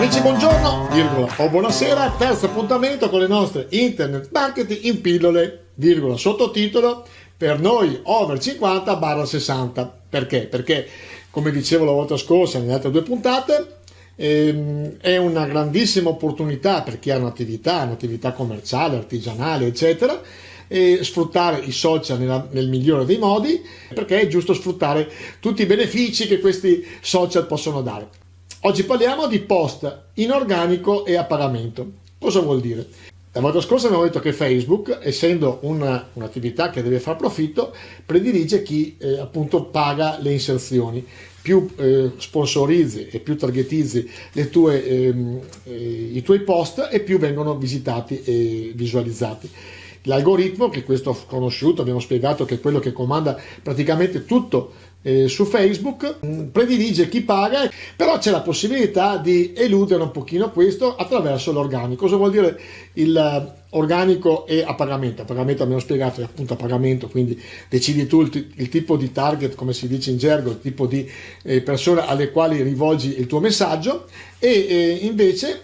Amici, buongiorno, virgola, o buonasera, terzo appuntamento con le nostre internet marketing in pillole, virgola, sottotitolo, per noi over 50/60. Perché? Perché, come dicevo la volta scorsa nelle altre due puntate, è una grandissima opportunità per chi ha un'attività commerciale, artigianale, eccetera, e sfruttare i social nel migliore dei modi, perché è giusto sfruttare tutti i benefici che questi social possono dare. Oggi parliamo di post in organico e a pagamento. Cosa vuol dire? La volta scorsa abbiamo detto che Facebook, essendo un'attività che deve far profitto, predilige chi appunto paga le inserzioni. Più sponsorizzi e più targetizzi i tuoi post, e più vengono visitati e visualizzati. L'algoritmo, che questo conosciuto, abbiamo spiegato che è quello che comanda praticamente tutto su Facebook, predilige chi paga, però c'è la possibilità di eludere un pochino questo attraverso l'organico. Cosa vuol dire il organico e a pagamento? A pagamento abbiamo spiegato, è appunto a pagamento, quindi decidi tu il tipo di target, come si dice in gergo, il tipo di persone alle quali rivolgi il tuo messaggio, e invece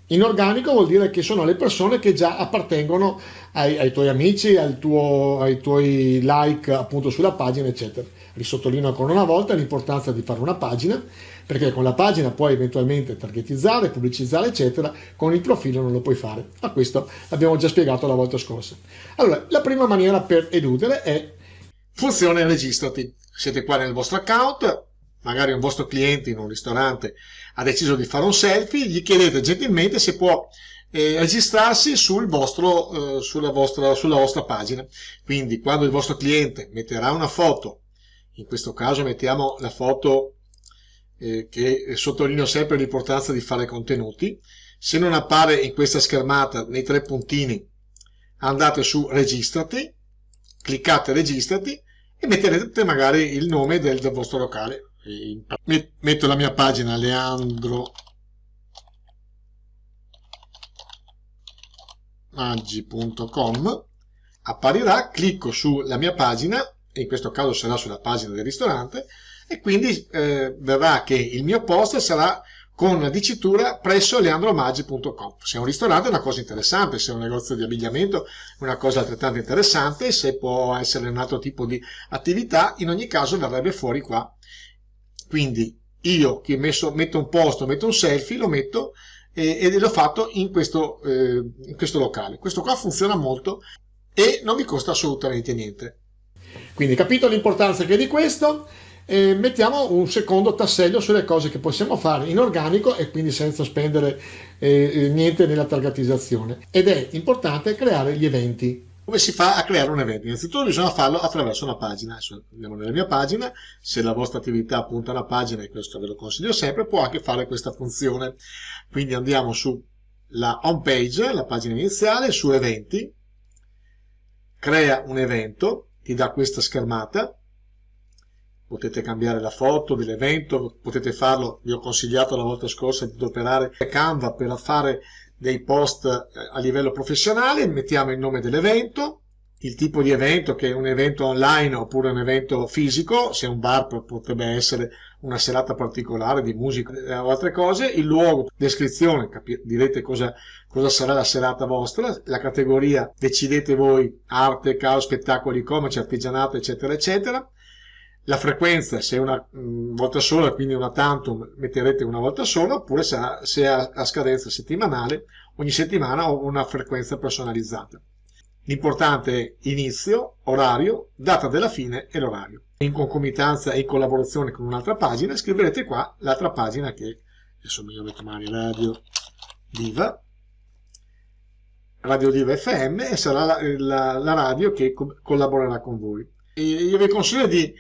in organico vuol dire che sono le persone che già appartengono ai tuoi amici, ai tuoi like appunto sulla pagina, eccetera. Risottolineo ancora una volta l'importanza di fare una pagina, perché con la pagina puoi eventualmente targetizzare, pubblicizzare, eccetera. Con il profilo non lo puoi fare. Ma questo l'abbiamo già spiegato la volta scorsa. Allora, la prima maniera per eludere è funzione registrati. Siete qua nel vostro account, magari un vostro cliente in un ristorante ha deciso di fare un selfie, gli chiedete gentilmente se può registrarsi sulla vostra pagina. Quindi quando il vostro cliente metterà una foto, in questo caso mettiamo la foto che sottolineo sempre l'importanza di fare contenuti, se non appare in questa schermata nei tre puntini, andate su registrati, cliccate registrati e metterete magari il nome del vostro locale. Metto la mia pagina leandromaggi.com, apparirà, clicco sulla mia pagina, e in questo caso sarà sulla pagina del ristorante, e quindi verrà che il mio post sarà con la dicitura presso leandromaggi.com. Se è un ristorante è una cosa interessante, se è un negozio di abbigliamento è una cosa altrettanto interessante, se può essere un altro tipo di attività, in ogni caso verrebbe fuori qua. Quindi io che metto un post, metto un selfie, lo metto ed l'ho fatto in questo locale. Questo qua funziona molto e non vi costa assolutamente niente. Quindi, capito l'importanza che è di questo, mettiamo un secondo tassello sulle cose che possiamo fare in organico e quindi senza spendere niente nella targetizzazione. Ed è importante creare gli eventi. Come si fa a creare un evento? Innanzitutto bisogna farlo attraverso una pagina. Adesso andiamo nella mia pagina. Se la vostra attività punta a una pagina, e questo ve lo consiglio sempre, può anche fare questa funzione. Quindi andiamo sulla home page, la pagina iniziale, su eventi, crea un evento, ti dà questa schermata, potete cambiare la foto dell'evento, potete farlo, vi ho consigliato la volta scorsa di adoperare Canva per fare dei post a livello professionale. Mettiamo il nome dell'evento, il tipo di evento, che è un evento online oppure un evento fisico, se è un bar potrebbe essere una serata particolare di musica o altre cose, il luogo, descrizione, direte cosa sarà la serata vostra, la categoria decidete voi, arte, caos, spettacoli, commercio, artigianato, eccetera, eccetera. La frequenza, se è una volta sola, quindi una tantum, metterete una volta sola, oppure se è a scadenza settimanale, ogni settimana ho una frequenza personalizzata. L'importante è inizio, orario, data della fine e l'orario. In concomitanza e in collaborazione con un'altra pagina, scriverete qua l'altra pagina che, adesso io metto magari Radio Diva FM, e sarà la radio che collaborerà con voi. E io vi consiglio di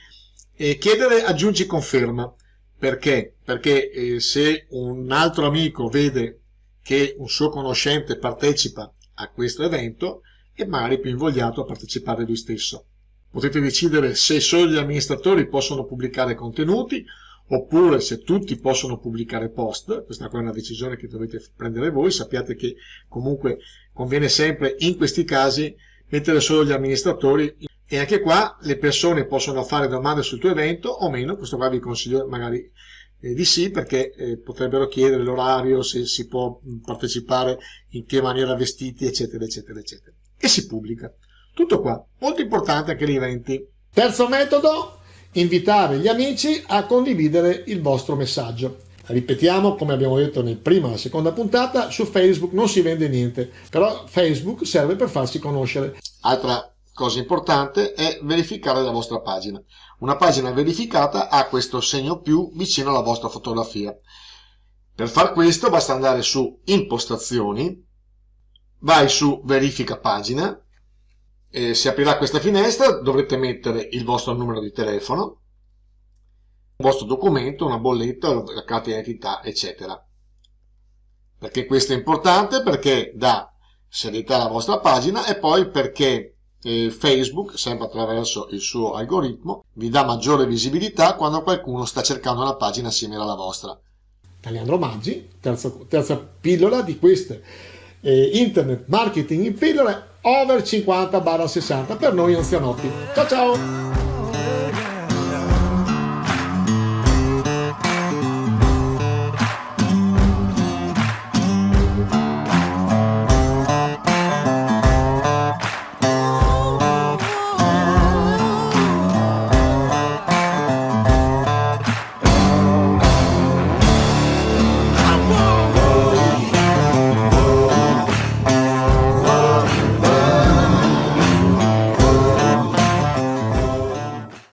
chiedere aggiungi conferma. Perché? Perché se un altro amico vede che un suo conoscente partecipa a questo evento, è magari più invogliato a partecipare lui stesso. Potete decidere se solo gli amministratori possono pubblicare contenuti, oppure se tutti possono pubblicare post. Questa è una decisione che dovete prendere voi. Sappiate che comunque conviene sempre in questi casi mettere solo gli amministratori, e anche qua le persone possono fare domande sul tuo evento o meno. Questo qua vi consiglio magari di sì, perché potrebbero chiedere l'orario, se si può partecipare, in che maniera vestiti, eccetera, eccetera, eccetera. E si pubblica. Tutto qua. Molto importante anche gli eventi. Terzo metodo, invitare gli amici a condividere il vostro messaggio. Ripetiamo, come abbiamo detto nel prima e la seconda puntata, su Facebook non si vende niente, però Facebook serve per farsi conoscere. Altra cosa importante è verificare la vostra pagina. Una pagina verificata ha questo segno più vicino alla vostra fotografia. Per far questo basta andare su impostazioni, vai su verifica pagina, si aprirà questa finestra, dovrete mettere il vostro numero di telefono, il vostro documento, una bolletta, la carta di identità, eccetera. Perché questo è importante? Perché dà serietà alla vostra pagina e poi perché Facebook, sempre attraverso il suo algoritmo, vi dà maggiore visibilità quando qualcuno sta cercando una pagina simile alla vostra. Leandro Maggi, terza pillola di queste Internet Marketing in pillole over 50/60 per noi anzianotti. Ciao ciao!